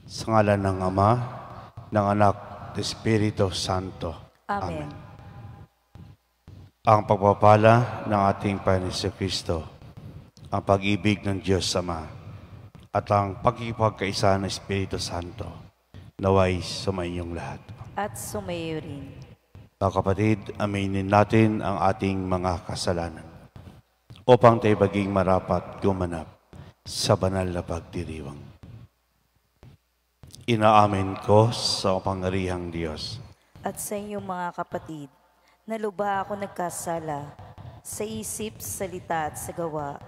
Sa ngalan ng Ama, ng Anak, ng Espiritu Santo. Amen. Ang pagpapala ng ating Panginoon Kristo, ang pag-ibig ng Diyos Ama, at ang pagkikipagkaisa ng Espiritu Santo, naway sumainyong lahat. At sumayo rin. Mga kapatid, aminin natin ang ating mga kasalanan upang tayo maging marapat gumanap sa banal na pagdiriwang. Inaamin ko sa kapangyarihang Diyos At sa inyong mga kapatid, na lubha ako nagkasala sa isip, salita at sa gawa,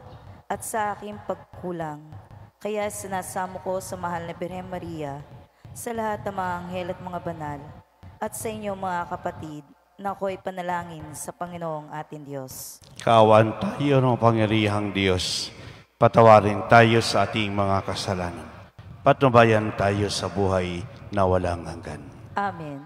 at sa aking pagkulang. Kaya sinasamo ko sa mahal na Birhen Maria, sa lahat ng mga anghel at mga banal, at sa inyong mga kapatid, na ako'y panalangin sa Panginoong ating Diyos. Kaawaan tayo ng pangyarihang Diyos. Patawarin tayo sa ating mga kasalanan. Patnubayan tayo sa buhay na walang hanggan. Amen.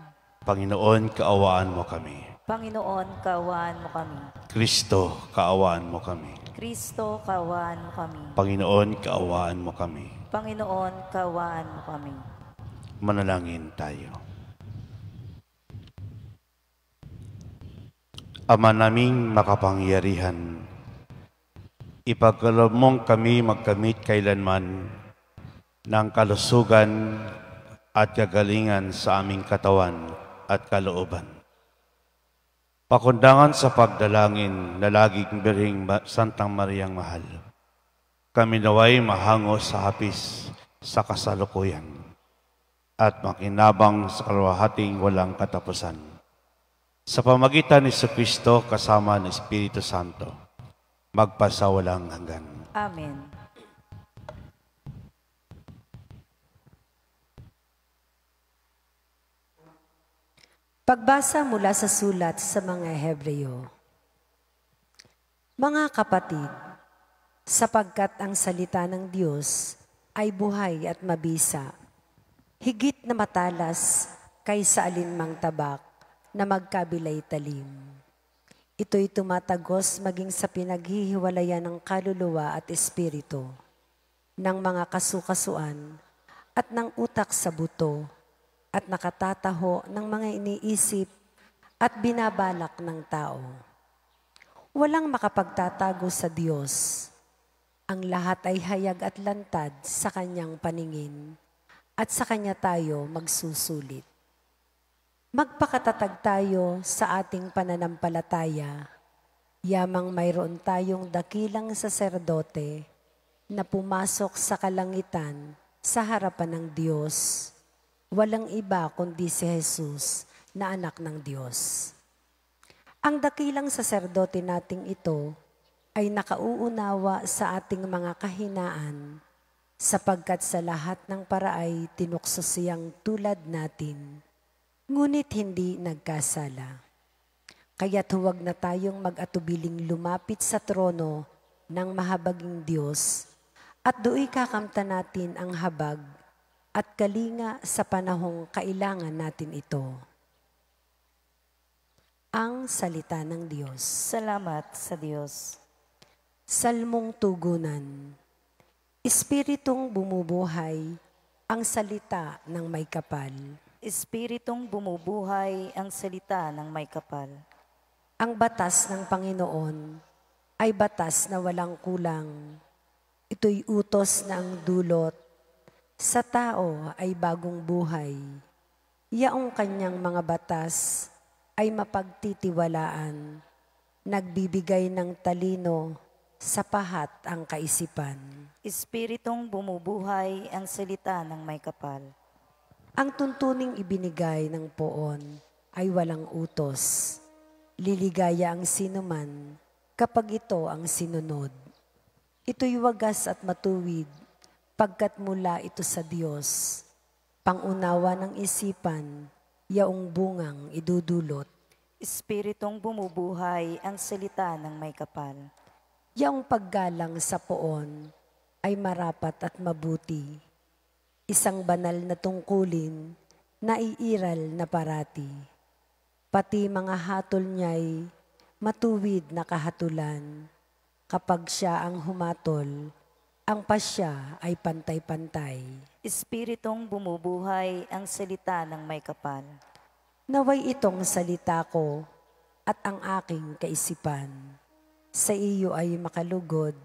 Panginoon, kaawaan mo kami. Panginoon, kaawaan mo kami. Kristo, kaawaan mo kami. Kristo, kaawaan mo kami. Panginoon, kaawaan mo kami. Panginoon, kaawaan mo kami. Manalangin tayo. Ama naming makapangyarihan, ipagkaloob mong kami magkamit kailanman ng kalusugan at kagalingan sa aming katawan at kalooban. Pakundangan sa pagdalangin na laging Birheng Santang Mariang Mahal, kami naway mahango sa hapis sa kasalukuyan at makinabang sa kalwahating walang katapusan. Sa pamagitan ni Jesucristo kasama ng Espiritu Santo, magpasawalang hanggan. Amen. Pagbasa mula sa sulat sa mga Hebreo. Mga kapatid, sapagkat ang salita ng Diyos ay buhay at mabisa, higit na matalas kaysa alinmang tabak na magkabilay talim. Ito'y tumatagos maging sa pinaghihiwalayan ng kaluluwa at espiritu, ng mga kasukasuan at ng utak sa buto, at nakatataho ng mga iniisip at binabalak ng tao. Walang makapagtatago sa Diyos. Ang lahat ay hayag at lantad sa Kanyang paningin, at sa Kanya tayo magsusulit. Magpakatatag tayo sa ating pananampalataya, yamang mayroon tayong dakilang saserdote na pumasok sa kalangitan sa harapan ng Diyos. Walang iba kundi si Jesus na anak ng Diyos. Ang dakilang saserdote nating ito ay nakauunawa sa ating mga kahinaan, sapagkat sa lahat ng paraay tinukso siyang tulad natin, ngunit hindi nagkasala. Kaya't huwag na tayong mag-atubiling lumapit sa trono ng mahabaging Diyos at do'y kakamta natin ang habag at kalinga sa panahong kailangan natin ito. Ang salita ng Diyos. Salamat sa Diyos. Salmong tugunan. Espiritong bumubuhay ang salita ng may kapal. Espiritong bumubuhay ang salita ng may kapal. Ang batas ng Panginoon ay batas na walang kulang. Ito'y utos na ang dulot sa tao ay bagong buhay. Yaong kanyang mga batas ay mapagtitiwalaan, nagbibigay ng talino sa pahat ang kaisipan. Espiritong bumubuhay ang salita ng may kapal. Ang tuntuning ibinigay ng poon ay walang utos. Liligaya ang sinuman kapag ito ang sinunod. Ito'y wagas at matuwid, pagkat mula ito sa Diyos. Pangunawa ng isipan, yaong bungang idudulot. Espiritong bumubuhay ang salita ng may kapal. Yaong paggalang sa poon ay marapat at mabuti. Isang banal na tungkulin na iiral na parati. Pati mga hatol niya'y matuwid na kahatulan. Kapag siya ang humatol, Ang pasya ay pantay-pantay. Espiritong bumubuhay ang salita ng may kapal. Naway itong salita ko at ang aking kaisipan sa iyo ay makalugod,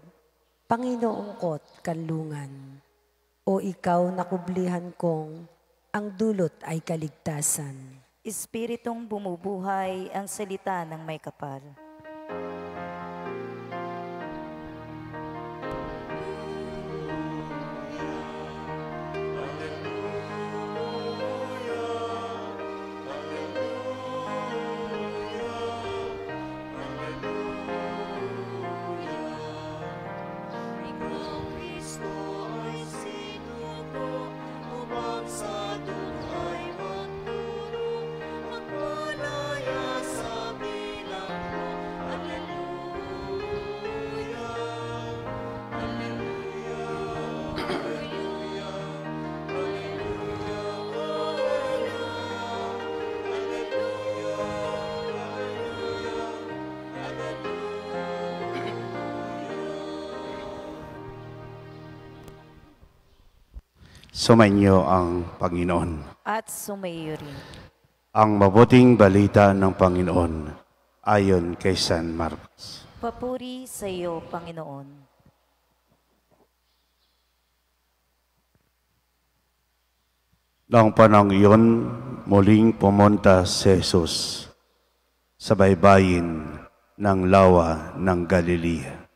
Panginoong ko't kanlungan. O ikaw na kublihan kong ang dulot ay kaligtasan. Espiritong bumubuhay ang salita ng may kapal. Sumainyo ang Panginoon. At sumayo rin. Ang mabuting balita ng Panginoon ayon kay San Marcos. Papuri sa iyo, Panginoon. Noong panahon iyon, muling pumunta si Jesus sa baybayin ng lawa ng Galilea.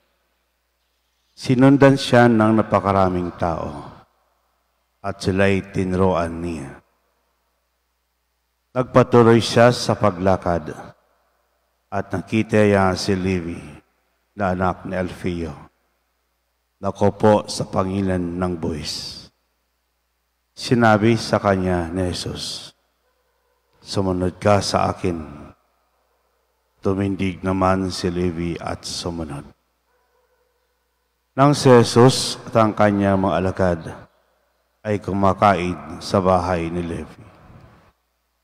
Sinundan siya ng napakaraming tao at sila'y tinuruan niya. Nagpatuloy siya sa paglakad at nakita niya si Levi na anak ni Alfeo. Nakupo sa pangilan ng buwis. Sinabi sa kanya ni Jesus, "Sumunod ka sa akin." Tumindig naman si Levi at sumunod. Nang si Jesus at ang kanyang mga alagad ay kumakain sa bahay ni Levi,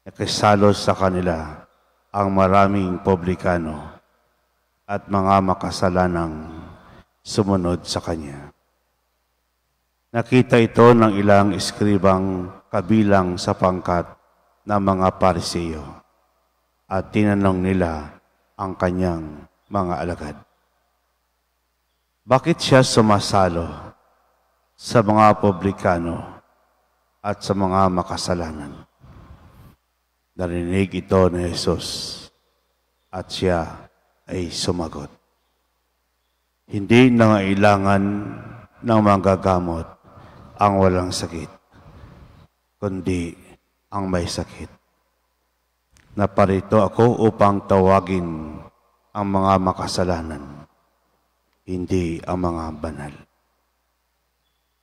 nakisalo sa kanila ang maraming publikano at mga makasalanang sumunod sa kanya. Nakita ito ng ilang eskribang kabilang sa pangkat ng mga Pariseo at tinanong nila ang kanyang mga alagad, bakit siya sumasalo sa mga publikano at sa mga makasalanan? Narinig ito ni Jesus at siya ay sumagot, hindi nangailangan ng manggagamot ang walang sakit, kundi ang may sakit. Naparito ako upang tawagin ang mga makasalanan, hindi ang mga banal.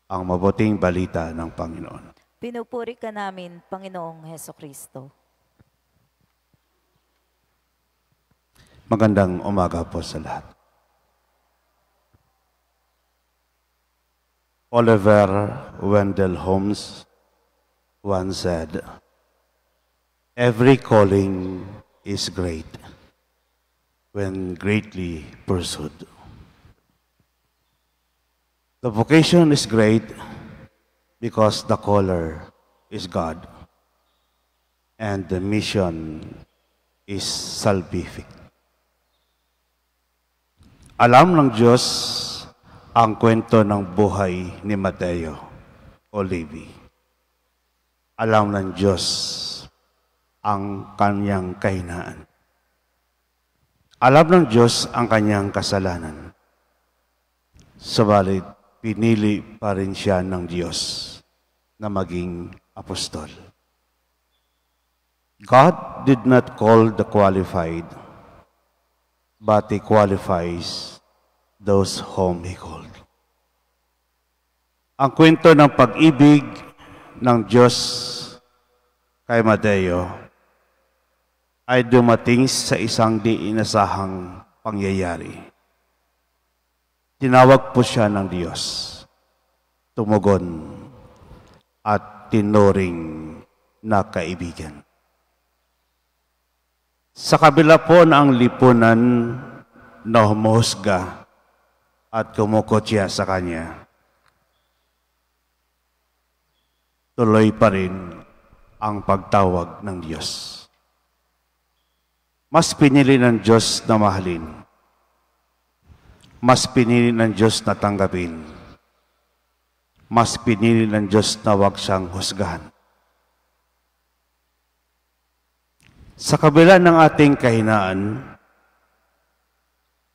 Ang mabuting balita ng Panginoon. Pinupuri ka namin, Panginoong Hesukristo. Magandang umaga po sa lahat. Oliver Wendell Holmes once said, "Every calling is great when greatly pursued." The vocation is great because the caller is God, and the mission is salvific. Alam ng Diyos ang kwento ng buhay ni Mateo o Levi. Alam ng Diyos ang kanyang kahinaan. Alam ng Diyos ang kanyang kasalanan. Subalit, pinili pa rin siya ng Diyos na maging apostol. God did not call the qualified, but He qualifies those whom He called. Ang kwento ng pag-ibig ng Diyos kay Mateo ay dumating sa isang di inasahang pangyayari. Tinawag po siya ng Diyos, tumugon at tinuring na kaibigan. Sa kabila po ng lipunan na humuhusga at kumukotya sa kanya, tuloy pa rin ang pagtawag ng Diyos. Mas pinili ng Diyos na mahalin. Mas pinili ng Diyos na tanggapin. Mas pinili ng Diyos na huwag siyang husgahan. Sa kabila ng ating kahinaan,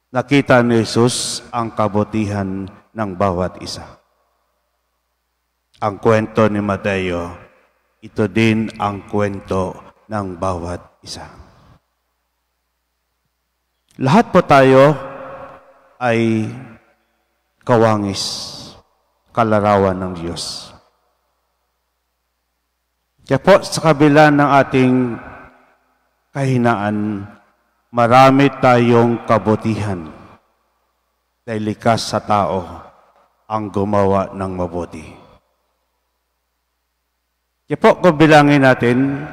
nakita ni Jesus ang kabutihan ng bawat isa. Ang kwento ni Mateo, ito din ang kwento ng bawat isa. Lahat po tayo ay kawangis, kalarawan ng Diyos. Kaya po sa kabila ng ating kahinaan, marami tayong kabutihan dahil likas sa tao ang gumawa ng mabuti. Kaya po kung bilangin natin,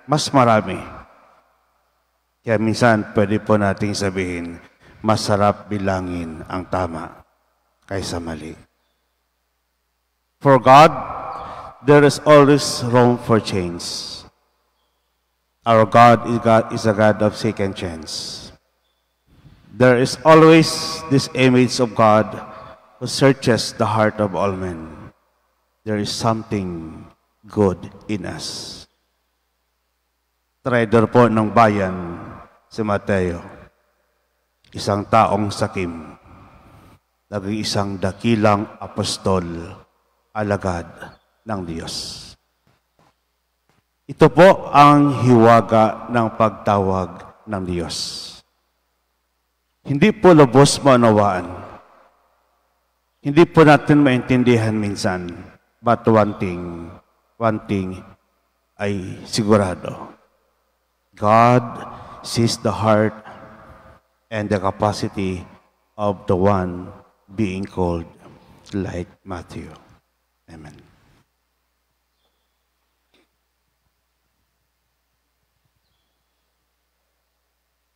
mas marami. Kaya minsan pwede po nating sabihin, masarap bilangin ang tama kaysa mali. For God, there is always room for change. Our God is a God of second chance. There is always this image of God who searches the heart of all men. There is something good in us. Trader po ng bayan, si Mateo, isang taong sakim, naging isang dakilang apostol, alagad ng Diyos. Ito po ang hiwaga ng pagtawag ng Diyos. Hindi po lubos maunawaan. Hindi po natin maintindihan minsan, but one thing ay sigurado. God sees the heart and the capacity of the one being called like Matthew. Amen.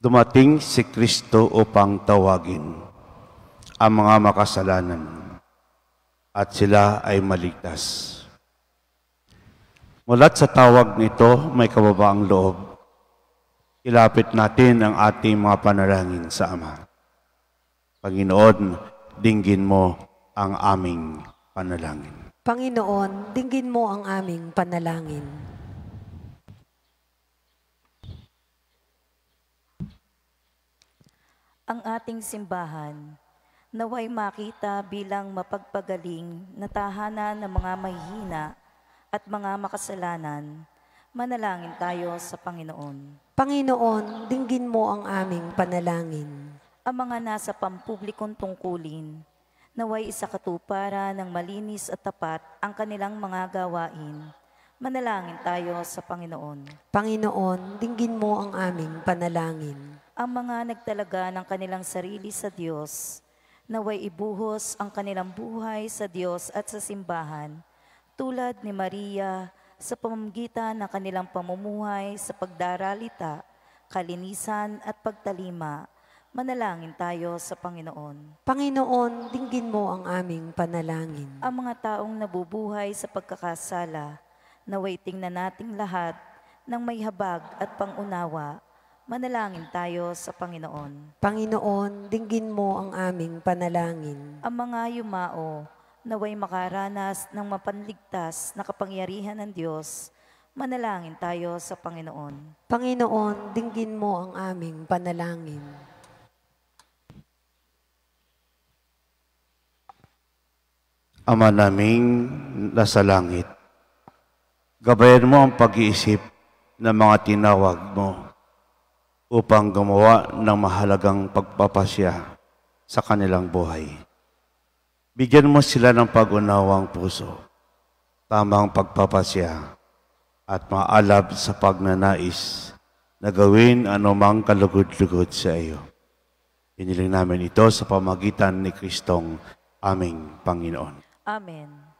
Dumating si Kristo upang tawagin ang mga makasalanan at sila ay maligtas. Mulat sa tawag nito, may kababaang loob. Ilapit natin ang ating mga panalangin sa Ama. Panginoon, dinggin mo ang aming panalangin. Panginoon, dinggin mo ang aming panalangin. Ang ating simbahan, naway makita bilang mapagpagaling na tahanan ng mga mahihina at mga makasalanan. Manalangin tayo sa Panginoon. Panginoon, dinggin mo ang aming panalangin. Ang mga nasa pampublikong tungkulin, naway isakatuparan ng malinis at tapat ang kanilang mga gawain. Manalangin tayo sa Panginoon. Panginoon, dinggin mo ang aming panalangin. Ang mga nagtalaga ng kanilang sarili sa Diyos, naway ibuhos ang kanilang buhay sa Diyos at sa simbahan, tulad ni Maria sa pamamagitan ng kanilang pamumuhay sa pagdaralita, kalinisan at pagtalima. Manalangin tayo sa Panginoon. Panginoon, dinggin mo ang aming panalangin. Ang mga taong nabubuhay sa pagkakasala, naway tingnan nating lahat ng may habag at pangunawa. Manalangin tayo sa Panginoon. Panginoon, dinggin mo ang aming panalangin. Ang mga yumao, naway makaranas ng mapanligtas na kapangyarihan ng Diyos. Manalangin tayo sa Panginoon. Panginoon, dinggin mo ang aming panalangin. Ama naming nasa langit, gabayan mo ang pag-iisip ng mga tinawag mo upang gumawa ng mahalagang pagpapasya sa kanilang buhay. Bigyan mo sila ng pag-unawang puso, tamang pagpapasya, at maalab sa pagnanais na gawin anumang kalugod-lugod sa iyo. Hiniling namin ito sa pamagitan ni Kristong aming Panginoon. Amen.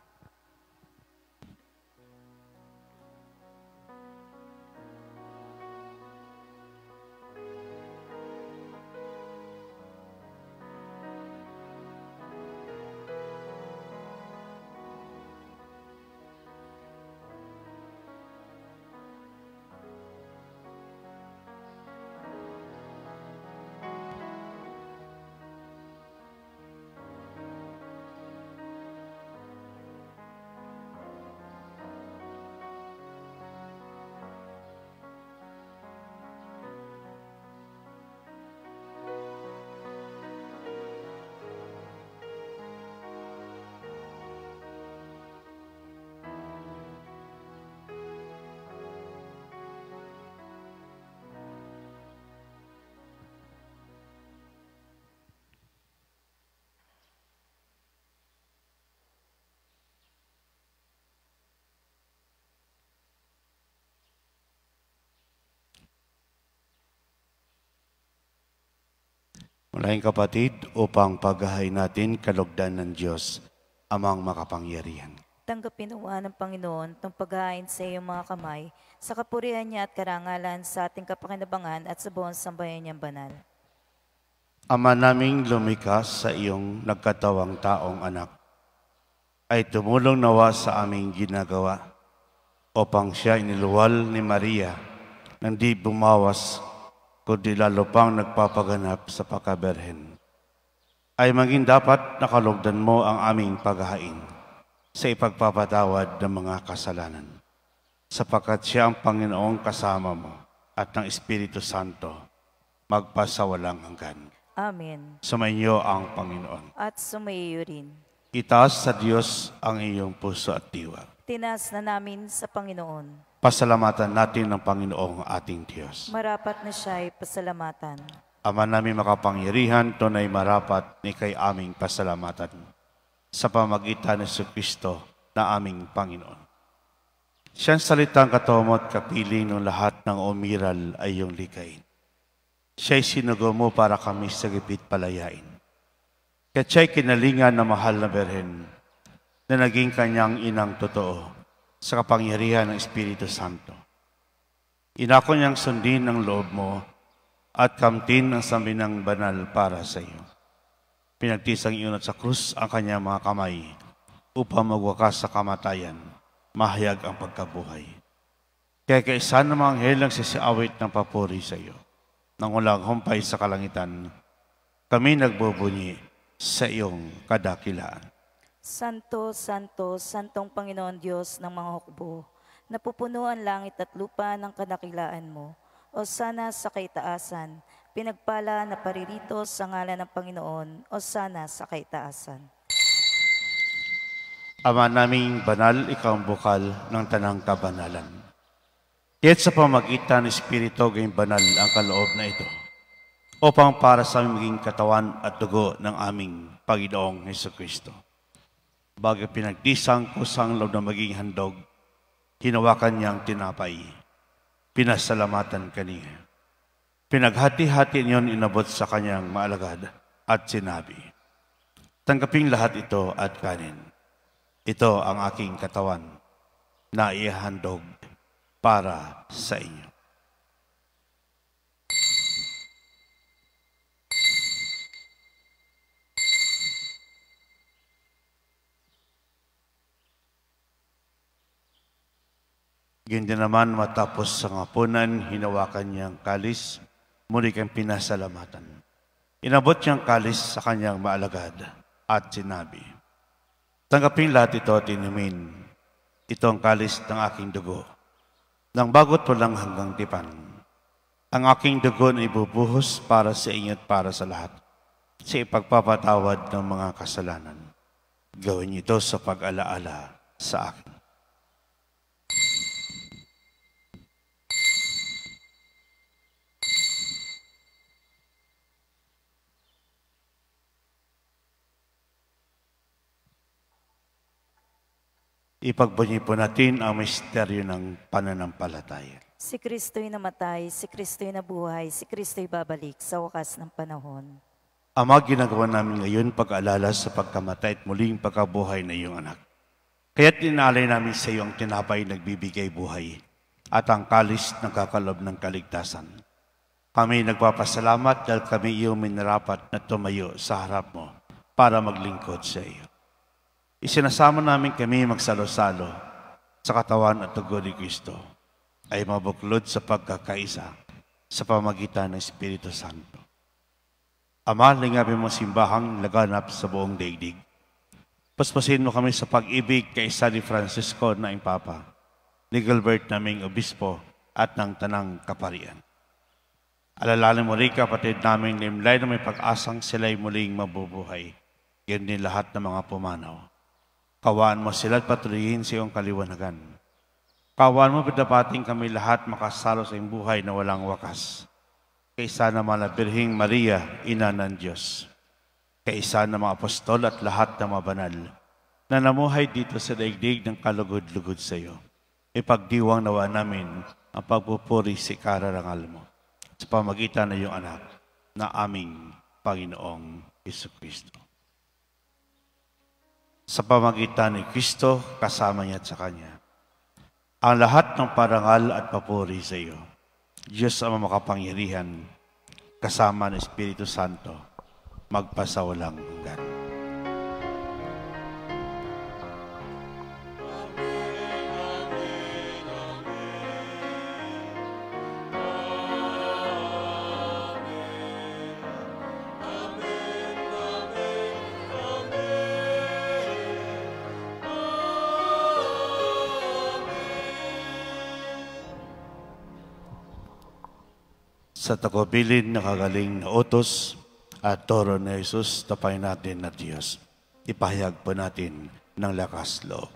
Malaking kapatid, upang paghahay natin kalugdan ng Diyos, amang makapangyarihan. Tanggapin uwa ng Panginoon itong paghahain sa iyong mga kamay, sa kapurihan niya at karangalan sa ating kapakinabangan at sa buong sambayan niyang banal. Ama naming lumikas sa iyong nagkatawang taong anak, ay tumulong nawa sa aming ginagawa upang siya iniluwal ni Maria nang di bumawas kundi lalo pang nagpapaganap sa pagkaberhen. Ay maging dapat nakalugdan mo ang aming paghahain sa ipagpapatawad ng mga kasalanan, sapagkat siya ang Panginoong kasama mo at ng Espiritu Santo magpasawalang hanggan. Amen. Sumainyo ang Panginoon. At sumaiyo rin. Itaas sa Diyos ang iyong puso at diwa. Tinas na namin sa Panginoon. Pasalamatan natin ng Panginoong ating Diyos. Marapat na siya ay pasalamatan. Ama namin makapangyarihan, tunay marapat ni kay aming pasalamatan sa pamagitan ni Kristo na aming Panginoon. Siyang salitang katomot kapiling ng lahat ng umiral ay iyong likain. Siya'y sinugo mo para kami sa gipit palayain. Kaya siya'y kinalingan na mahal na berhen na naging kanyang inang totoo sa kapangyarihan ng Espiritu Santo. Inako niyang sundin ang loob mo at kamtin ang sambinang banal para sa iyo. Pinagtisang iyon sa krus ang kanyang mga kamay upang magwakas sa kamatayan, mahayag ang pagkabuhay. Kaya kaisa ng mga anghel ang sisiawit ng papuri sa iyo. Nang ulang humpay sa kalangitan, kami nagbubunyi sa iyong kadakilaan. Santo, Santo, Santong Panginoon Diyos ng mga hukbo, napupuno ang langit at lupa ng kadakilaan mo. O sana sa kaitaasan, pinagpala na paririto sa ngalan ng Panginoon, o sana sa kaitaasan. Ama naming banal, ikaw ang bukal ng tanang kabanalan. Kaya't sa pamagitan ng Espiritu gayong banal ang kaloob na ito, upang para sa aming maging katawan at dugo ng aming Panginoong Hesukristo. Bago pinagtisang kusang loob na maging handog, hinawakan niyang tinapay, pinasalamatan kaniya. Pinaghati-hati niyon inabot sa kanyang maalagad at sinabi, tanggaping lahat ito at kanin. Ito ang aking katawan na ihandog para sa inyo. Ganyan naman matapos sa hapunan, hinawakan niyang kalis, muli kang pinasalamatan. Inabot niyang kalis sa kanyang maalagad at sinabi, tanggapin lahat ito at inumin. Ito ang kalis ng aking dugo, ng bagot walang hanggang tipan. Ang aking dugo na ibubuhos para sa inyo at para sa lahat, sa ipagpapatawad ng mga kasalanan. Gawin ito sa pag-alaala sa akin. Ipagbunyi po natin ang misteryo ng pananampalataya. Si Kristo'y namatay, si Kristo'y nabuhay, si Kristo'y babalik sa wakas ng panahon. Ama, ginagawa namin ngayon pag-aalala sa pagkamatay at muling pagkabuhay na iyong anak. Kaya't inaalay namin sa iyo ang tinapay nagbibigay buhay at ang kalis nagkakalob ng kaligtasan. Kami nagpapasalamat dahil kami iyong minarapat na tumayo sa harap mo para maglingkod sa iyo. Isinasama namin kami magsalo-salo sa katawan at dugo ni Kristo ay mabuklod sa pagkakaisa sa pamagitan ng Espiritu Santo. Ama, lingapin mo simbahang laganap sa buong daigdig. Paspasin mo kami sa pag-ibig kay San Francisco na Impapa, ni Gilbert naming Obispo at ng Tanang Kaparian. Alalahanin mo rin kapatid naming limlay na may pag-asang sila'y muling mabubuhay. Yan din lahat ng mga pumanaw. Kawaan mo sila at patuloyin sa iyong kaliwanagan. Kawaan mo pinapating kami lahat makasalo sa iyong buhay na walang wakas. Kaisa naman na Birhing Maria, Ina ng Diyos. Kaisa ng mga apostol at lahat ng mga banal na namuhay dito sa daigdig ng kalugod-lugod sa iyo. Ipagdiwang nawa namin ang pagpupuri sa kararangal mo sa pamagitan ng iyong anak na aming Panginoong Jesucristo. Sa pamagitan ni Kristo, kasama niya at sa Kanya, ang lahat ng parangal at papuri sa iyo, Diyos ang makapangyarihan, kasama ng Espiritu Santo, magpasawalang hanggan. Sa tagubilin na kagaling na utos at toro na Jesus, tapayin natin na Diyos. Ipahayag po natin ng lakas loob.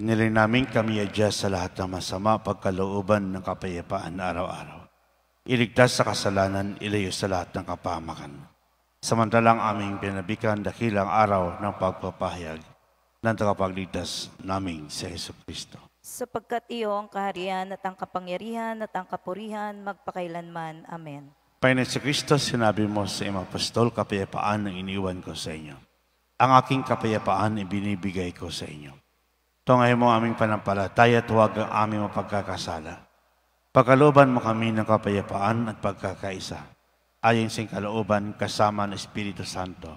Iniling namin kami adjust sa lahat ng masama, pagkalooban ng kapayapaan araw-araw. Iligtas sa kasalanan, ilayo sa lahat ng kapahamakan. Samantalang aming pinabikan dakilang araw ng pagpapahayag ng tagapagligtas naming si Jesucristo. Sapagkat iyo ang kaharian at ang kapangyarihan at ang kapurihan magpakailanman. Amen. Panginoon Jesucristo, sinabi mo sa iyong apostol, kapayapaan ang iniwan ko sa inyo. Ang aking kapayapaan ibinibigay ko sa inyo. Tungay mo aming panampalataya at huwag ang aming mapagkakasala. Pagkalooban mo kami ng kapayapaan at pagkakaisa. Ayon sa kalooban kasama ng Espiritu Santo,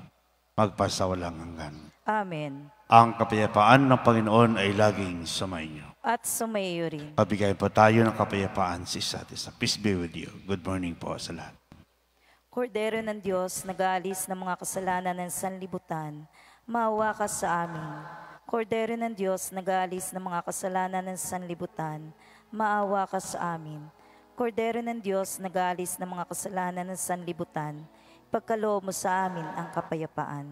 magpasawalang hanggan. Amen. Ang kapayapaan ng Panginoon ay laging sumainyo. At sumaiyo rin. Pabigay po tayo ng kapayapaan sa isa't isa. Peace be with you. Good morning po sa lahat. Kordero ng Diyos, nag-aalis ng mga kasalanan ng sanlibutan, maawa ka sa amin. Kordero ng Diyos, nag-aalis ng mga kasalanan ng sanlibutan, maawa ka sa amin. Kordero ng Diyos, nag-aalis ng mga kasalanan ng sanlibutan, pagkaloob mo sa amin ang kapayapaan.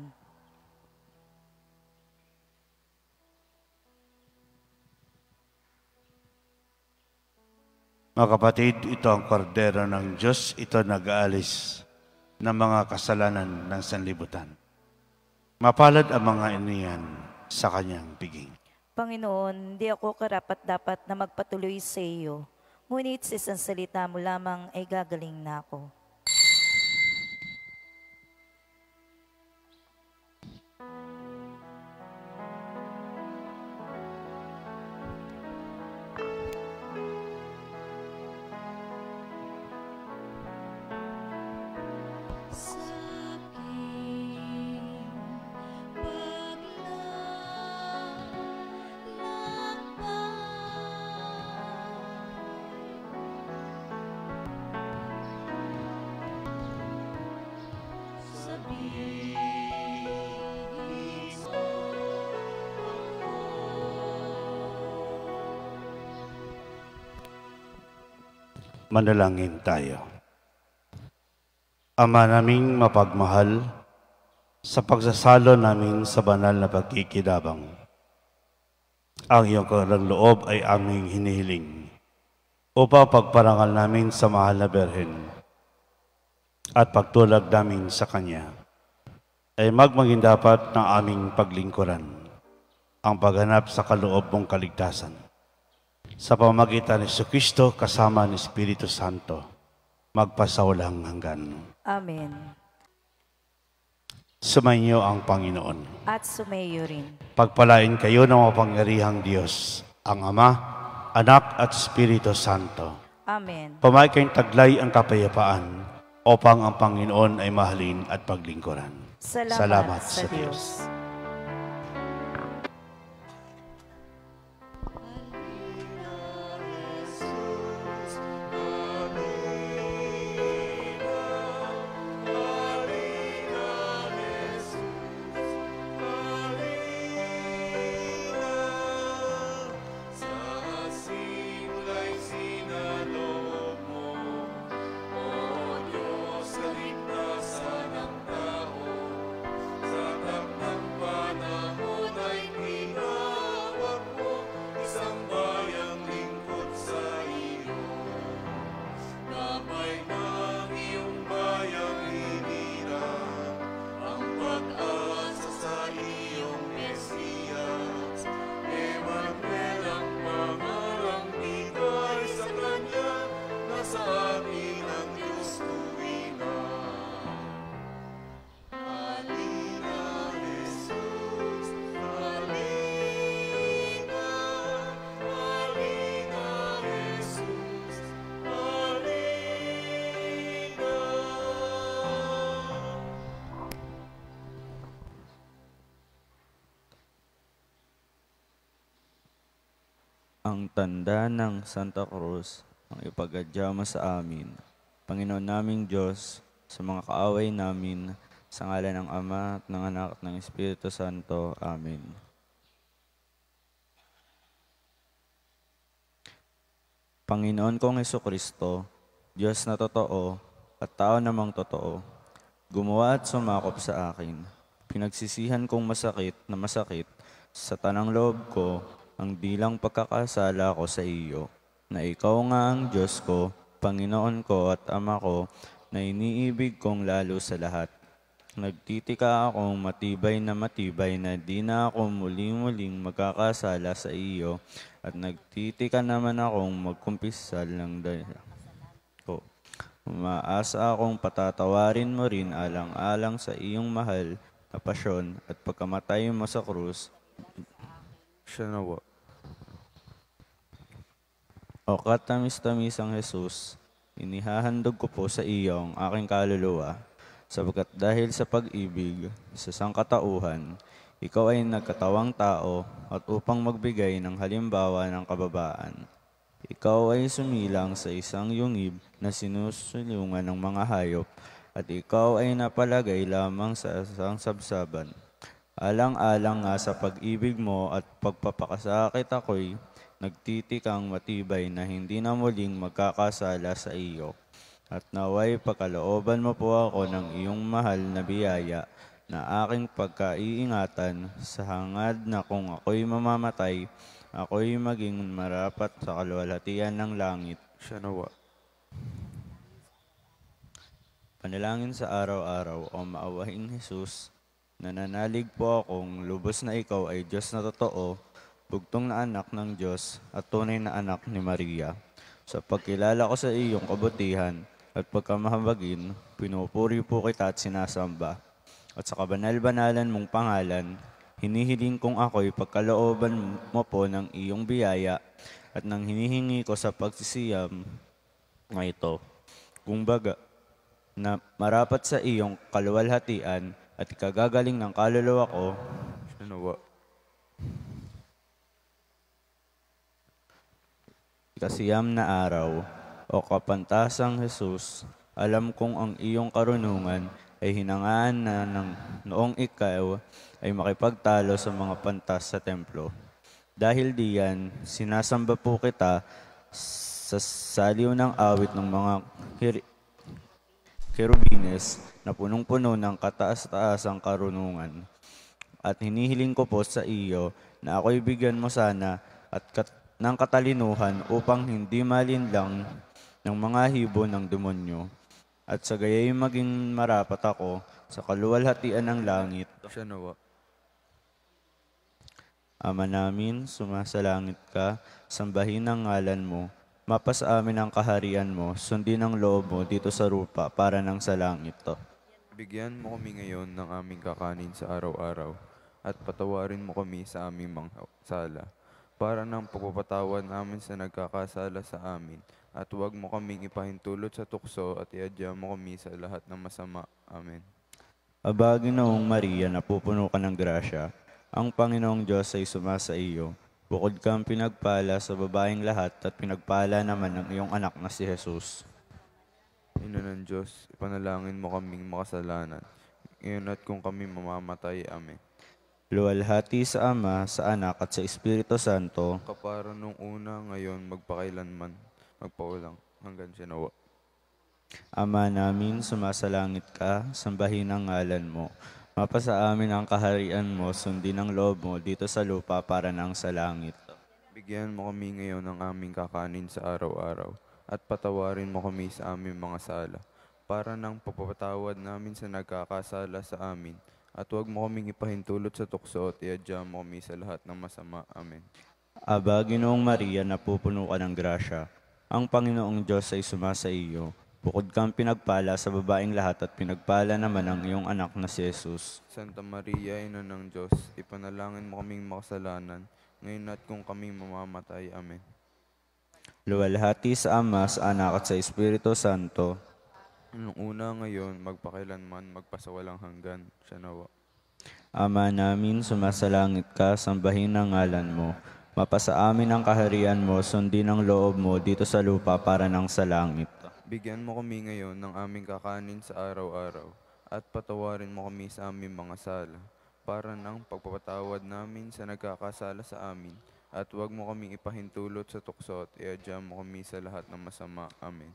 Mga kapatid, ito ang kordero ng Diyos, ito nag-aalis ng mga kasalanan ng sanlibutan. Mapalad ang mga iniyan sa kanyang piging. Panginoon, hindi ako karapat-dapat na magpatuloy sa iyo, ngunit sa isang salita mo lamang ay gagaling na ako. Manalangin tayo. Ama naming mapagmahal, sa pagsasalo namin sa banal na pagkikidabang, ang iyong kanilang loob ay aming hinihiling upang pagparangal namin sa mahal na Berhen at pagtulad namin sa Kanya ay magmaging dapat ng aming paglingkuran ang paghanap sa kaloob mong kaligtasan sa pamamagitan ni Jesucristo kasama ni Espiritu Santo magpasawalang hanggan. Amen. Sumainyo ang Panginoon. At sumayo rin. Pagpalain kayo ng mapangyarihang Diyos, ang Ama, Anak at Espiritu Santo. Amen. Pamay kayong taglay ang kapayapaan upang ang Panginoon ay mahalin at paglingkuran. Salamat sa Diyos. Ang tanda ng Santa Cruz ang ipagadya mo sa amin. Panginoon naming Diyos, sa mga kaaway namin, sa ngalan ng Ama at ng Anak at ng Espiritu Santo. Amen. Panginoon kong Hesukristo, Diyos na totoo at tao namang totoo, gumawa at sumakop sa akin. Pinagsisihan kong masakit sa tanang loob ko ang bilang pagkakasala ko sa iyo, na ikaw nga ang Diyos ko, Panginoon ko at Ama ko, na iniibig kong lalo sa lahat. Nagtitika akong matibay na di na ako muling-muling magkakasala sa iyo, at nagtitika naman akong magkumpisal ng daya ko. Umaasa akong patatawarin mo rin alang-alang sa iyong mahal na pasyon at pagkamatay mo sa krus. Siya nawa. O katamis-tamis ang Jesus, inihahandog ko po sa iyo ang aking kaluluwa, sapagkat dahil sa pag-ibig sa sangkatauhan, ikaw ay nagkatawang tao at upang magbigay ng halimbawa ng kababaan. Ikaw ay sumilang sa isang yungib na sinusulungan ng mga hayop, at ikaw ay napalagay lamang sa isang sabsaban. Alang-alang nga sa pag-ibig mo at pagpapakasakit ako'y nagtitikang matibay na hindi na muling magkakasala sa iyo. At naway pagkalooban mo po ako ng iyong mahal na biyaya na aking pagkaiingatan sa hangad na kung ako'y mamamatay, ako'y maging marapat sa kaluwalhatian ng langit. Siya nawa. Panalangin sa araw-araw, o maawahing Jesus, nananalig po akong lubos na ikaw ay Diyos na totoo, bugtong na anak ng Diyos at tunay na anak ni Maria. Sa pagkilala ko sa iyong kabutihan at pagkamahabagin, pinupuri po kita at sinasamba. At sa kabanal-banalan mong pangalan, hinihiling kong ako'y pagkalooban mo po ng iyong biyaya at nang hinihingi ko sa pagsisiyam na ito. Kumbaga, na marapat sa iyong kaluwalhatian at ikagagaling ng kaluluwa ko, kasiyam na araw, o kapantasang Jesus, alam kong ang iyong karunungan ay hinangaan na ng noong ikaw ay makipagtalo sa mga pantas sa templo. Dahil diyan, sinasamba po kita sa saliw ng awit ng mga kerubines na punong-puno ng kataas-taasang karunungan. At hinihiling ko po sa iyo na ako'y bigyan mo sana ng katalinuhan upang hindi malinlang ng mga hibo ng demonyo, at sa gaya'y maging marapat ako sa kaluwalhatian ng langit. Siya nawa. Ama namin, sumasalangit ka, sambahin ang ngalan mo, mapasa amin ang kaharian mo, sundin ang loob mo dito sa rupa para nang sa langit. Bigyan mo kami ngayon ng aming kakanin sa araw-araw at patawarin mo kami sa aming mga sala para ng pagpapatawad namin sa nagkakasala sa amin, at huwag mo kaming ipahintulot sa tukso at iadya mo kami sa lahat ng masama. Amen. Aba, Ginoong Maria, napupuno ka ng grasya, ang Panginoong Diyos ay sumasa iyo. Bukod kang pinagpala sa babaeng lahat at pinagpala naman ng iyong anak na si Jesus. Ina ng Diyos, ipanalangin mo kaming makasalanan, ngayon at kung kami mamamatay. Amen. Luwalhati sa Ama, sa Anak at sa Espiritu Santo, Kapara nung una, ngayon, magpakailanman, magpaulang, hanggang sinawa. Ama namin, sumasalangit ka, sambahin ang ngalan mo. Mapasa amin ang kaharian mo, sundin ang loob mo dito sa lupa para nang sa langit. Bigyan mo kami ngayon ng aming kakanin sa araw-araw, at patawarin mo kami sa aming mga sala, para ng pagpapatawad namin sa nagkakasala sa amin, at huwag mo kaming ipahintulot sa tukso at iadya mo kami sa lahat ng masama. Amen. Aba, Ginoong Maria, napupuno ka ng grasya, ang Panginoong Diyos ay sumasa iyo. Bukod kang pinagpala sa babaeng lahat at pinagpala naman ang iyong anak na si Jesus. Santa Maria, Ina ng Diyos, ipanalangin mo kaming makasalanan, ngayon at kung kaming mamamatay. Amen. Luwalhati sa Ama, sa Anak at sa Espiritu Santo, Nung una, ngayon, magpakailanman, magpasawalang hanggan. Siya nawa. Ama namin, sumasalangit ka, sambahin ang ngalan mo. Mapasa amin ang kaharian mo, sundin ang loob mo dito sa lupa para nang sa langit. Bigyan mo kami ngayon ng aming kakanin sa araw-araw, at patawarin mo kami sa aming mga sala, para ng pagpapatawad namin sa nagkakasala sa amin, at huwag mo kaming ipahintulot sa tukso at iadya mo kami sa lahat ng masama. Amen.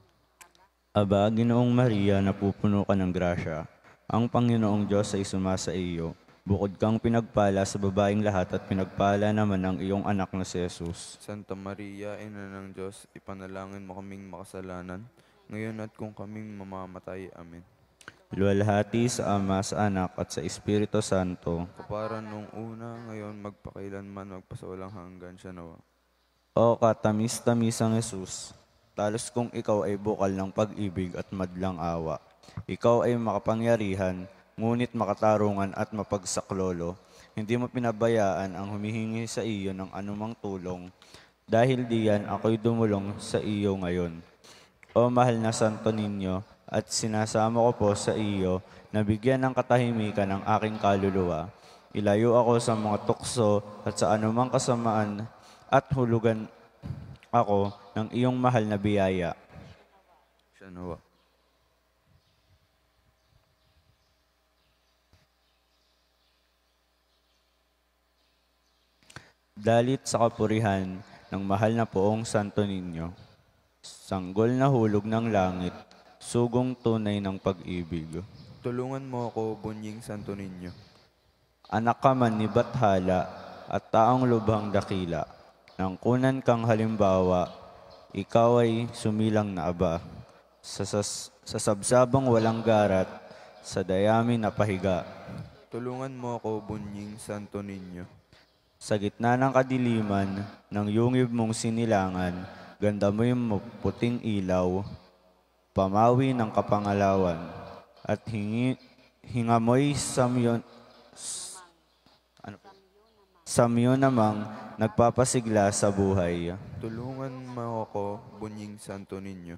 Aba, Ginoong Maria, napupuno ka ng grasya, ang Panginoong Diyos ay sumasa iyo. Bukod kang pinagpala sa babaeng lahat at pinagpala naman ang iyong anak na si Jesus. Santa Maria, Ina ng Diyos, ipanalangin mo kaming makasalanan, ngayon at kung kaming mamamatay. Amen. Luwalhati sa Ama, sa Anak at sa Espiritu Santo. Kapara nung una, ngayon, magpakailanman, magpasawalang hanggan. Siya nawa. O katamis-tamisang Jesus, talos kung ikaw ay bukal ng pag-ibig at madlang awa. Ikaw ay makapangyarihan, ngunit makatarungan at mapagsaklolo. Hindi mo pinabayaan ang humihingi sa iyo ng anumang tulong. Dahil diyan, ako'y dumulong sa iyo ngayon. O mahal na Santo Niño, at sinasama ko po sa iyo na bigyan ng katahimikan ng aking kaluluwa. Ilayo ako sa mga tukso at sa anumang kasamaan at hulugan ako ng iyong mahal na biyaya. Siya nawa. Dalit sa kapurihan ng mahal na poong Santo Niño. Sanggol na hulog ng langit, sugong tunay ng pag-ibig. Tulungan mo ako, Bunying Santo Niño. Anak ka man ni Bathala at taong lubhang dakila. Nang kunan kang halimbawa, ikaw ay sumilang na aba. Sa sabsabang walang garat, sa dayami na pahiga. Tulungan mo ako, Bunying Santo Niño. Sa gitna ng kadiliman, ng yungib mong sinilangan, ganda mo yung puting ilaw, pamawi ng kapangalawan, at hingamoy samyo namang nagpapasigla sa buhay. Tulungan mo ako, Bunying Santo Niño.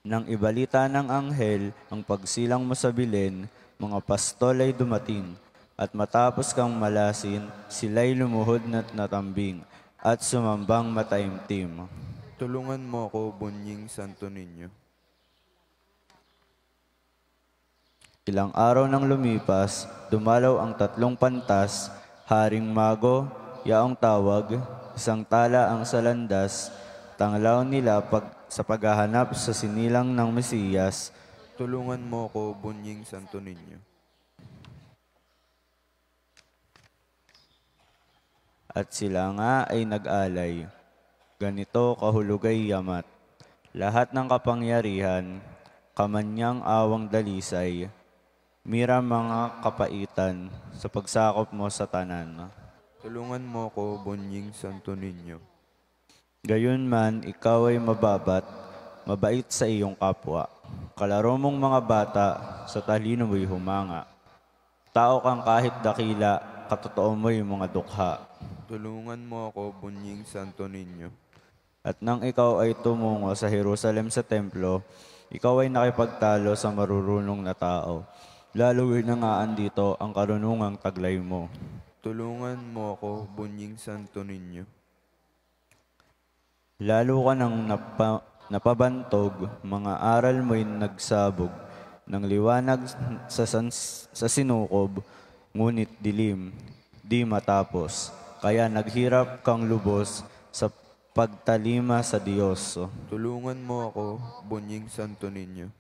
Nang ibalita ng anghel ang pagsilang mo sa bilin, mga pastol ay dumating, at matapos kang malasin, sila'y lumuhod na't natambing, at sumambang mataimtim. Tulungan mo ako, Bunying Santo Niño. Ilang araw nang lumipas, dumalaw ang tatlong pantas, Haring Mago, yaong tawag, isang tala ang salandas, tanglaw nila sa paghahanap sa sinilang ng Mesiyas. Tulungan mo ako, Bunying Santo Niño. at sila nga ay nag-alay. Ganito kahulugay yamat. Lahat ng kapangyarihan, kamanyang awang dalisay, mira mga kapaitan sa pagsakop mo sa tanan. Tulungan mo ko, Bunying Santo Niño. Gayon man, ikaw ay mababat, mabait sa iyong kapwa. Kalaro mong mga bata, sa talino mo'y humanga. Tao kang kahit dakila, katotoo mo'y mga dukha. Tulungan mo ako, Bunying Santo Niño. At nang ikaw ay tumungo sa Jerusalem sa templo, ikaw ay nakipagtalo sa marurunong na tao. Lalo na nga andito ang karunungang taglay mo. Tulungan mo ako, Bunying Santo Niño. Lalo ka nang napabantog, mga aral mo'y nagsabog, ng liwanag sa sinukob, ngunit dilim, di matapos. Kaya naghirap kang lubos sa pagtalima sa Diyos. Tulungan mo ako, Bunying Santo Niño.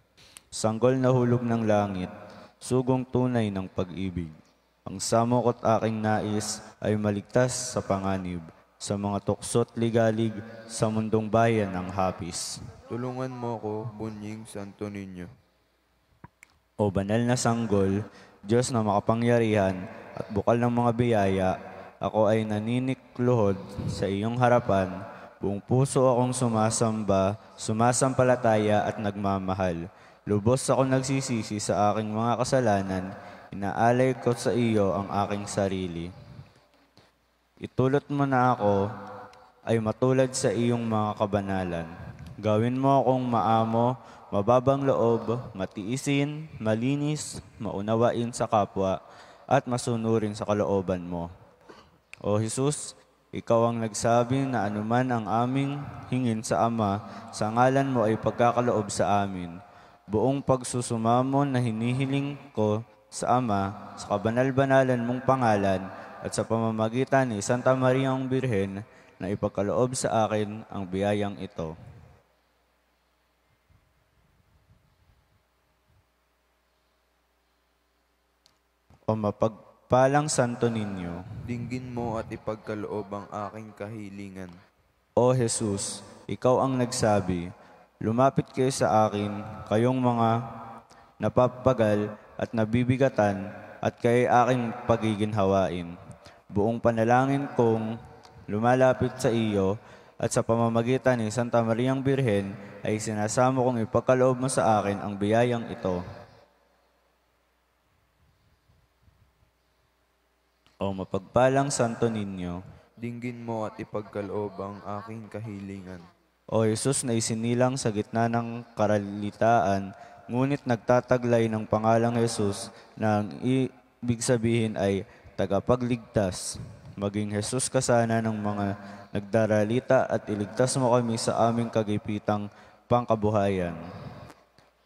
Sanggol na hulog ng langit, sugong tunay ng pag-ibig. Ang samokot aking nais ay maligtas sa panganib, sa mga tuksot ligalig sa mundong bayan ng hapis. Tulungan mo ako, Bunying Santo Niño. O banal na sanggol, Diyos na makapangyarihan at bukal ng mga biyaya, ako ay naninikluhod sa iyong harapan. Buong puso akong sumasamba, sumasampalataya at nagmamahal. Lubos ako nagsisisi sa aking mga kasalanan, inaalay ko sa iyo ang aking sarili. Itulot mo na ako ay matulad sa iyong mga kabanalan. Gawin mo akong maamo, mababang loob, matiisin, malinis, maunawain sa kapwa, at masunurin sa kalooban mo. O Jesus, ikaw ang nagsabi na anuman ang aming hingin sa Ama, sa ngalan mo ay pagkakaloob sa amin. Buong pagsusumamo na hinihiling ko sa Ama, sa kabanal-banalan mong pangalan, at sa pamamagitan ni Santa Maria ang Birhen, na ipagkaloob sa akin ang biyayang ito. O mapagpalang Santo Niño, Dinggin mo at ipagkaloob ang aking kahilingan. O Jesus, ikaw ang nagsabi, lumapit kayo sa akin, kayong mga napapagal at nabibigatan, at kayo aking pagiginhawain. Buong panalangin kong lumalapit sa iyo, at sa pamamagitan ni Santa Mariang Birhen, ay sinasamo kong ipagkaloob mo sa akin ang biyayang ito. O mapagpalang Santo Niño, Dinggin mo at ipagkaloob ang aking kahilingan. O Jesus na isinilang sa gitna ng karalitaan, ngunit nagtataglay ng pangalang Jesus na ang ibig sabihin ay tagapagligtas. Maging Jesus ka sana ng mga nagdaralita at iligtas mo kami sa aming kagipitang pangkabuhayan.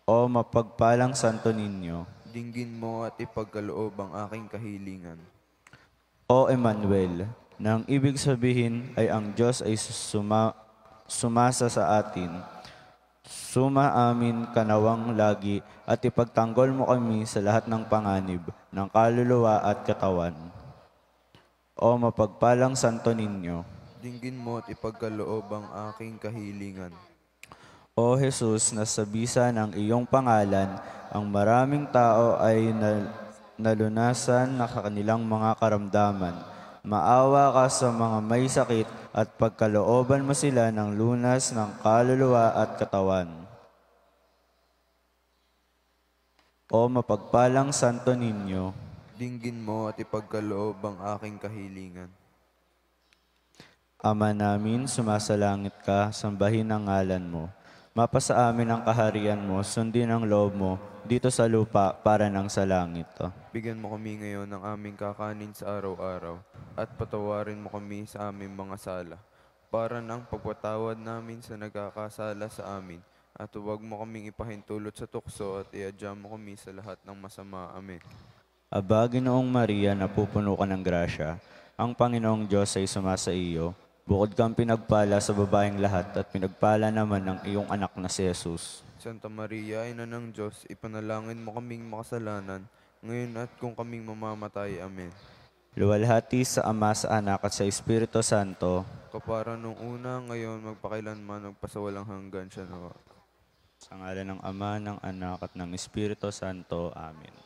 O mapagpalang Santo Niño, Dinggin mo at ipagkaloob ang aking kahilingan. O Emmanuel, na ang ibig sabihin ay ang Diyos ay sumasa sa atin. Suma amin kanawang lagi at ipagtanggol mo kami sa lahat ng panganib ng kaluluwa at katawan. O mapagpalang Santo Niño, Dinggin mo at ipagkaloob ang aking kahilingan. O Jesus, na sa bisa ng iyong pangalan, ang maraming tao ay nalunasan na kanilang mga karamdaman. Maawa ka sa mga may sakit at pagkalooban mo sila ng lunas ng kaluluwa at katawan. O mapagpalang Santo Niño, Dinggin mo at ipagkaloob ang aking kahilingan. Ama namin, sumasalangit ka, sambahin ang ngalan mo. Mapasa amin ang kaharian mo, sundin ang loob mo, dito sa lupa para nang sa langit. Bigyan mo kami ngayon ng aming kakanin sa araw-araw at patawarin mo kami sa aming mga sala para ng pagpatawad namin sa nagkakasala sa amin at huwag mo kaming ipahintulot sa tukso at iadya mo kami sa lahat ng masama. Amen. Aba, Ginoong Maria, napupuno ka ng grasya, ang Panginoong Diyos ay sumasa iyo. Bukod kang pinagpala sa babaeng lahat at pinagpala naman ng iyong anak na si Jesus. Santa Maria, Ina ng Diyos, ipanalangin mo kaming makasalanan, ngayon at kung kaming mamamatay. Amen. luwalhati sa Ama, sa Anak, at sa Espiritu Santo, Kapara nung una, ngayon, magpakailanman, magpasawalang hanggan siya nawa. sa ngalan ng Ama, ng Anak, at ng Espiritu Santo. Amen.